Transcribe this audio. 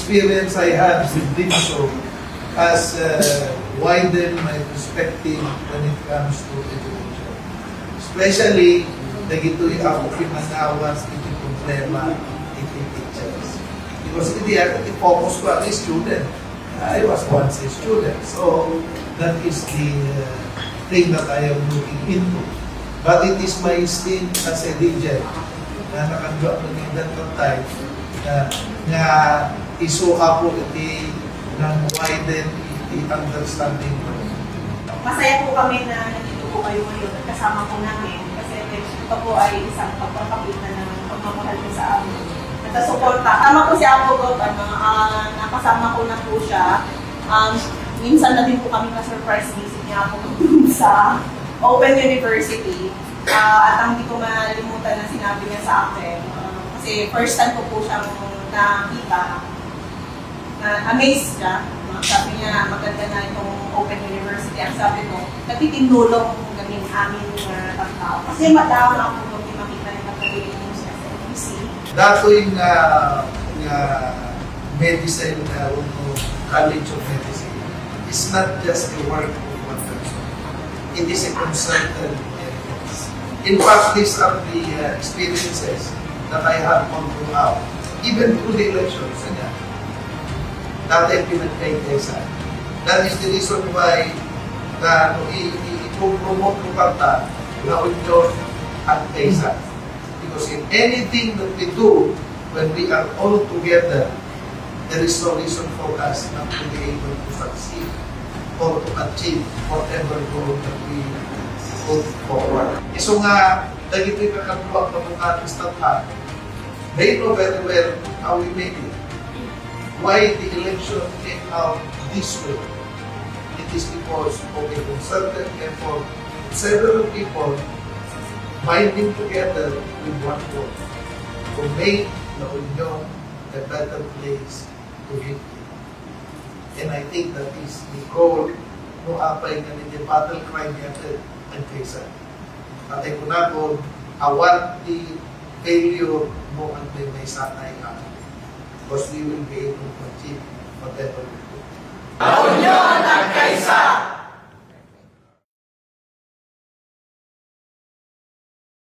experience I had with Dimso has widened my perspective when it comes to education. Especially, nagito'y ako pinanawas iti problema iti teachers. Because i-focus ko ang student. I was once a student. So, that is the thing that I am looking into. But it is my stint as a DJ na nakagawa ng that time na iso ako iti ng widen iti understanding ko. Masaya po kami na nandito po kayo ngayon at kasama po namin kasi ito po ay isang pagpapakita ng pagmamahal ko sa amin. At suporta. Tama po si Apo Gov, nakasama ko na po siya. Minsan na din po kami na-surprise visit niya ako sa Open University. At ang hindi ko malimutan na sinabi niya sa akin. Kasi first time ko po siyang nakita. Amazed siya. Sabi niya, maganda na itong Open University. Ang sabi ko, nagtitinulong kami amin pagkao. Kasi madama na ako kung makita ng pagkagiling niyo sa SMC. Dato'y medicine, College of Medicine, is not just the work of one person. It is a concerted effort. In fact, these are the experiences that I have gone throughout, even through the elections. That ay pinagkaitaysan. That is the reason why i-promote ko kanta na unyon at kaysa. Because in anything that we do, when we are all together, there is no reason for us not to be able to succeed or to achieve whatever goal that we put forward. So nga, dagito'y kakatuwag na mong ating stathan, they know very well how we made it. Why the election came out this way. It is because of a concerted effort, several people binding together with one goal to make La Union a better place to live in. And I think that is the goal no apay nga ni battle cry natin ang kaysa. At ay kunakon, awat the failure mo ang may sanay ka. Because we will be able to achieve whatever we do. La Union ang kaysa!